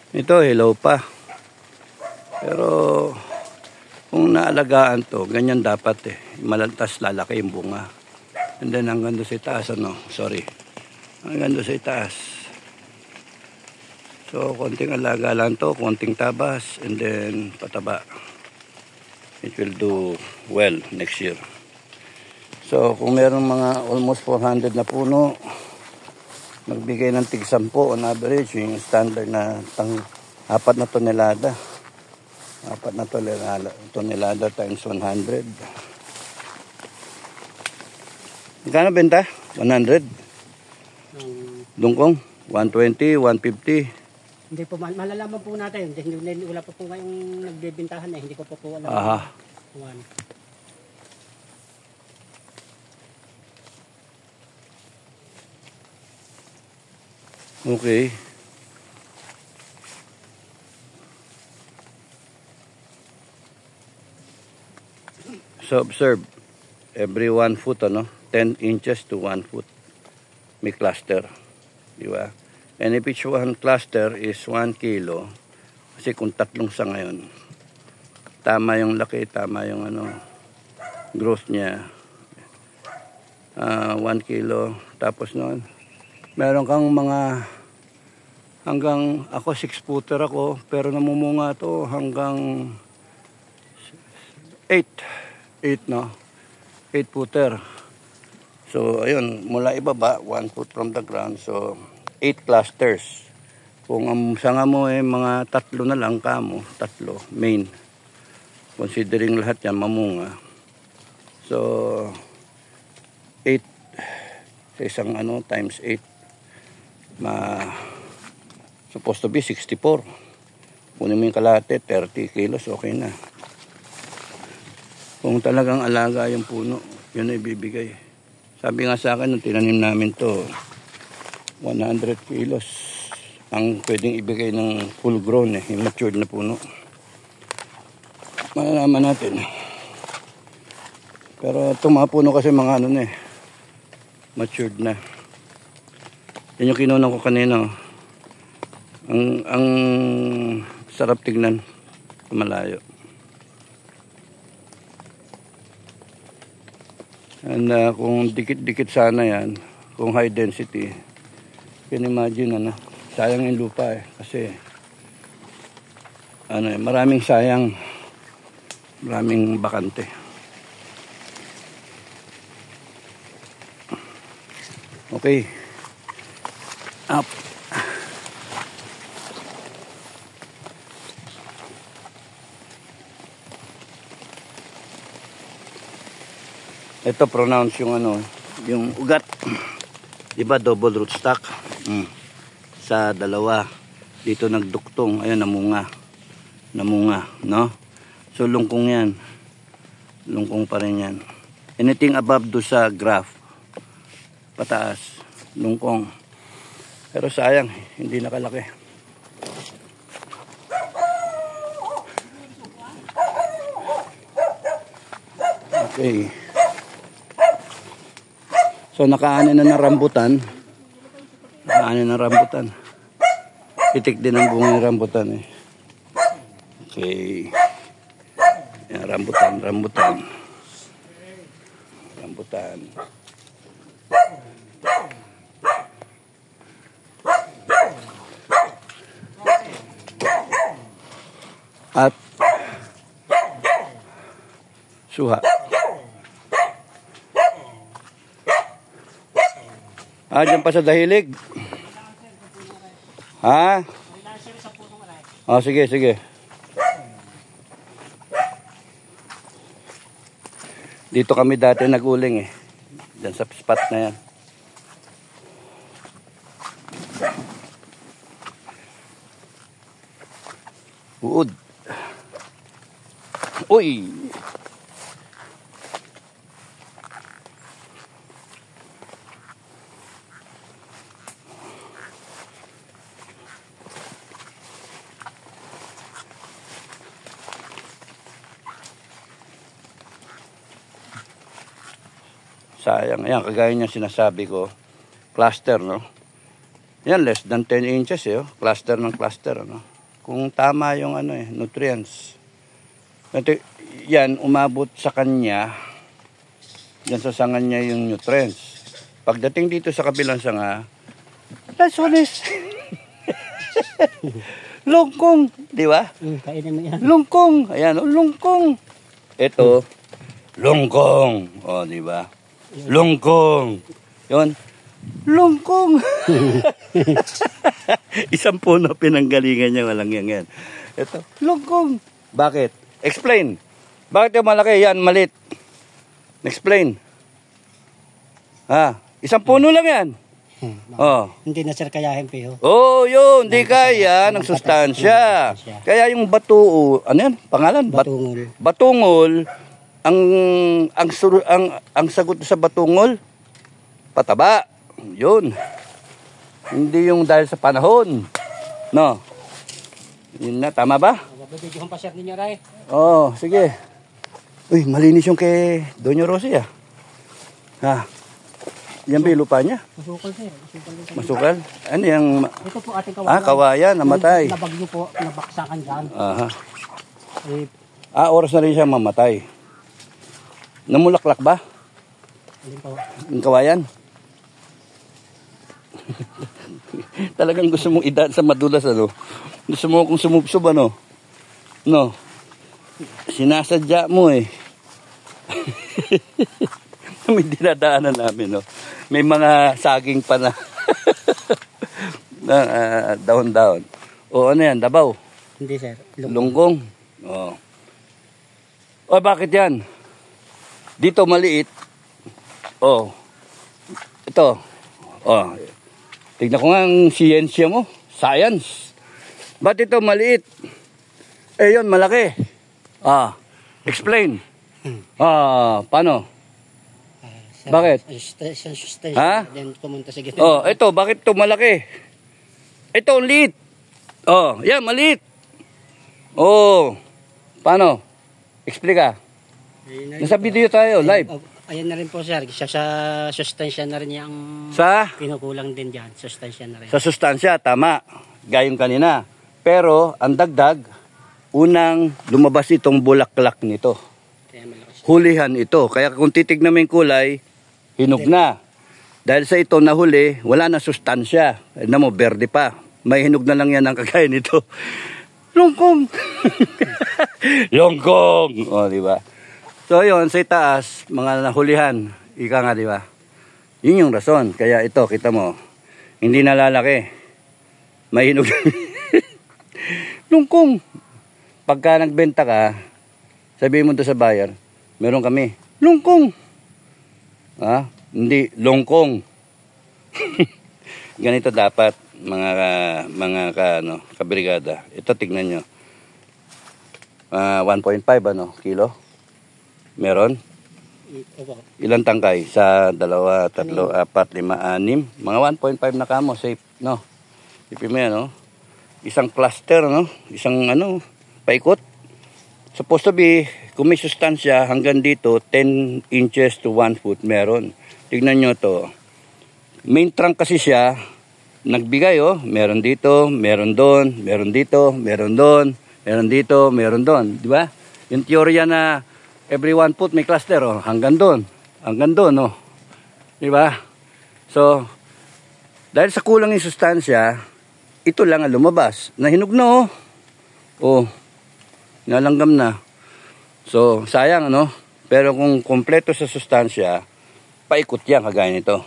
Ito, hello pa. Pero kung naalagaan to, ganyan dapat eh. Malantas lalaki yung bunga. And then hanggang doon sa itaas, hanggang doon sa itaas. So, konting alaga lang to, konting tabas, and then pataba. It will do well next year. So, kung meron mga almost 400 na puno, magbigay ng tig 10 on average, yung standard na 4 na tonelada. 4 na tonelada times 100. Magkano benta? 100? Dungkong? 120, 150? Hindi po, malalaman po natin. Wala pa po kayong nagbibintahan eh. Hindi ko po alam. Aha. Okay. So observe, every 1 foot, 10 inches to 1 foot, may cluster. Di ba? And if each one cluster is 1 kilo, kasi kung 3 sa ngayon, tama yung laki, tama yung growth niya. 1 kilo, tapos noon, meron kang mga, hanggang, ako 6-footer ako, pero namumunga to hanggang 8 footer. So, ayun, mula ibaba, 1 foot from the ground, so 8 clusters. Kung ang sanga mo mga 3 na lang kamo, 3 main. Considering lahat yan mamunga. So 8 sa isang times 8 supposed to be 64. Kunin mo yung kalahati, 30 kilos, okay na. Kung talagang alaga yung puno, yun ay ibibigay. Sabi nga sa akin, nung tinanim namin to, 100 kilos ang pwedeng ibigay ng full grown yung matured na puno. Malalaman natin. Pero itong mga puno kasi mga matured na. Yan yung kinunan ko kanina. Ang sarap tignan malayo. And kung dikit-dikit sana yan, kung high density, can imagine sayang yung lupa kasi maraming sayang, maraming bakante. Okay, up. Ito pronounce yung ugat. Diba double rootstock? Sa dalawa. Dito nagduktong. Ayun, namunga. No? So, lungkong yan. Lungkong pa rin yan. Anything above do sa graph. Pataas. Lungkong. Pero sayang, hindi nakalaki. Okay. So, nakaanin na ng rambutan. Pitik din ang bunga ng rambutan Okay. Yan, rambutan. At suha. Diyan pa sa dahilig. Ha? Sige. Dito kami dati naguling Diyan sa spot na yan. Uod. Uy! Sayang. Ayan, kagaya niya sinasabi ko. Cluster, no? Yan, less than 10 inches, Cluster ng cluster, kung tama yung nutrients. Ito, yan, umabot sa kanya, yan sa sanga niya yung nutrients. Pagdating dito sa kabilang sanga, that's one is lungkong, di ba? Kainin mo yan. Lungkong, ayan, lungkong. Ito, lungkong, o, di ba? Lungkong, yun, lungkong. Isang puno pinanggalingan niya, walang yan. Ito, lungkong. Bakit? Explain. Bakit yung malaki yan, malit? Explain. Isang puno lang yan. Oh. Hindi na sir kayahin pero. Oh, yun, di kaya ng sustansya. Kaya yung batuo, ano yan? Pangalan? Batungol. Batungol, ang sagot sa batungol, pataba. Yun. Hindi yung dahil sa panahon. No. Yun na, tama ba? Mabibigyan pa sir ninyo, Ray. Oh, sige. Uy, malinis yung kay Doña Rosie, Yan ba yung lupa niya? Masukal sir. Masukal? Ano yung... Ito po ating kawayan. Kawayan, namatay. Nabagyo po, nabaksakan dyan. Aha. Eh, Oras na rin siya mamatay. Namulaklak ba? alin po? Yung kawayan? Talagang gusto mong idaan sa madulas, Gusto mo kung sumubsob, No. Sinasadya mo, May dinadaanan namin, May mga saging pa na down. O, ano yan? Dabaw? Hindi sir. Lunggong? O. O, bakit yan? Dito maliit. O. Ito. O. Tignan ko nga ang siyensya mo. Science. Ba't ito maliit? Yun, malaki. Explain. Paano? Bakit? Ha? Then pumunta sa gitna. Ito, bakit ito malaki? Ito, liit. Yan, maliit. Paano? Explica. Nasa video tayo, live. Ayan na rin po sir. Sa sustansya na rin yung Sa? pinukulang din dyan. Sustansya na rin. Sa sustansya, tama. Gayong kanina. Pero, ang dagdag, unang lumabas itong bulaklak nito. Kaya malaki siya. Hulihan ito. Kaya kung titignan mo yung kulay, hinog na. Dahil sa ito nahuli, wala na sustansya. Alam mo, berde pa. May hinog na lang yan ang kagaya nito. Lungkong! Lungkong! Di ba? So, yun, sa itaas, mga nahulihan. Ika nga, di ba? Yun yung rason. Kaya ito, kita mo, hindi nalalaki. May hinog. Lungkong! Pagka nagbenta ka, sabihin mo to sa buyer, meron kami. Lungkong! Hindi, lungkong. Ganito dapat, mga kabrigada. Ito, tignan nyo. 1.5, kilo? Meron? Ilang tangkay? Sa 2, 3, 4, 5, 6. Mga 1.5 na kamo, safe, no? Ipin mo yan, Isang cluster, Isang, paikot. Supposed to be, kung may sustansya, hanggang dito, 10 inches to 1 foot meron. Tignan nyo to. Main trunk kasi siya, nagbigay, meron dito, meron doon, meron dito, meron doon, meron dito, meron doon. Di ba? Yung teorya na every 1 foot may cluster, hanggang doon, Di ba? So, dahil sa kulang yung sustansya, ito lang ang lumabas. Nahinog na, nalanggam na. So, sayang, Pero kung kompleto sa sustansya, paikot yan, kagaya nito.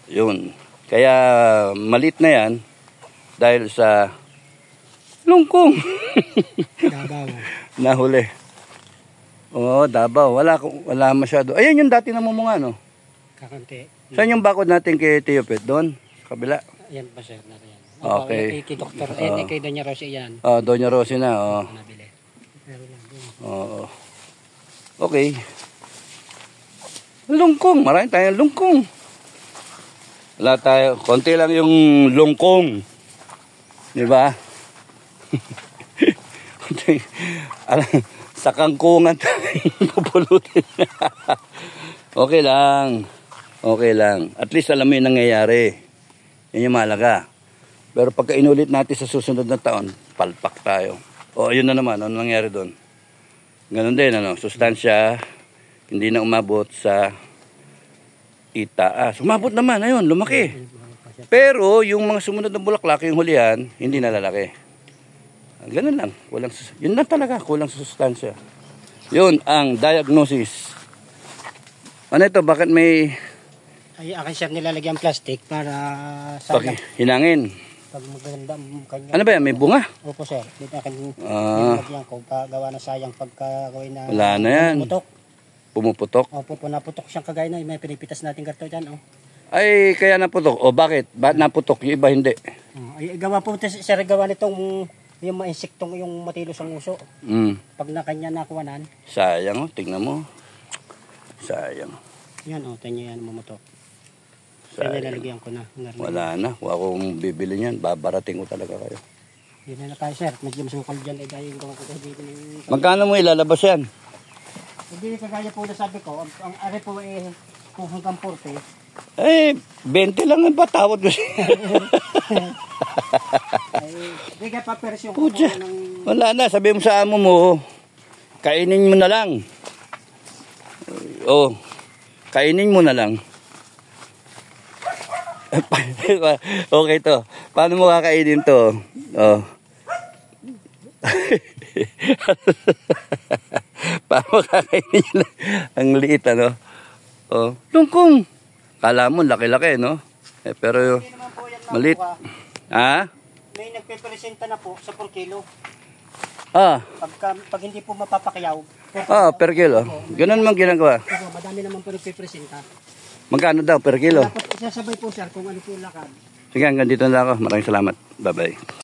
Yun. Kaya, malit na yan, dahil sa lungkong. Dabaw. Nahuli. Dabaw. Wala masyado. Ayan yung dati namumunga, Kakanti. Saan yung bakod natin kay Teopet? Doon? Sa kabila? Ayan pa sir na rin. Okay. Kay Doktor. Ayan, kay Doña Rosie yan. Doña Rosie na, Nabili. Oo. Okay. Lungkong. Marami tayong lungkong. Wala tayo. Konti lang yung lungkong. Di ba? Sa kangkungan tayong pupulutin. Okay lang. Okay lang. At least alam mo yung nangyayari. Yan yung mahalaga. Pero pagka inulit natin sa susunod na taon, palpak tayo. O, ayun na naman. Ano nangyari doon? Ganun din, ano? Sustansya, hindi na umabot sa itaas. Umabot naman, ayun, lumaki. Pero, yung mga sumunod na bulaklak, yung hulihan, hindi na lalaki. Ganun lang. Yun lang talaga, kulang sa sustansya. Yun ang diagnosis. Ano ito? Bakit may... Ay, akin sir nilalagyan plastic para sa hinangin? pag maganda ang kanya. Ano ba yan? May bunga? Opo sir. Dito akin nilalagyan ko. Gawa na sayang pagkagawin na... Wala na yan. Pumuputok. Pumuputok? Opo, naputok siyang kagaya na. May pinipitas natin karto dyan. Oh. Ay, kaya naputok. O bakit? Bakit naputok? Yung iba hindi. Ay, gawa po sir, gawa nitong yung mga insektong yung matilos ang uso. Pag na kanya nakuwanan. Sayang, oh. Tingnan mo. Sayang. Yan, oh. Tingnan yan, mamutok. Kaya nilalagyan ko na. Wala na. Kung akong bibili niyan, babarating ko talaga kayo. Hindi na tayo sir. Medyo masukal dyan. Eh, dahil gawa ko dito ng... Magkano mo ilalabas yan? Hindi, kagaya po na sabi ko. Ang are po eh, kung hanggang 40. Eh, 20 lang ang patawad ko siya. Hindi ka pa persyon ko Pucha. ng... Wala na. Sabi mo sa amo mo, kainin mo na lang. Oh, kainin mo na lang. Okay to. Paano mo kakainin to? Oh. Paano kakainin yun? Ang liit, ano? Oh. Lungkong. Kala mo, laki-laki, no? Eh, pero, Hindi naman po yan maliit. makuha. Ha? May nagpipresenta na po sa 4 kilo. Ah. Pag hindi po mapapakyaw. Ah, per kilo. Ganun man ginagawa. Pero madami naman po nagpipresenta. Magkano daw per kilo? Dapat isasabay po sir kung ano po yung lakad. Sige, hanggang dito na ako. Maraming salamat. Bye-bye.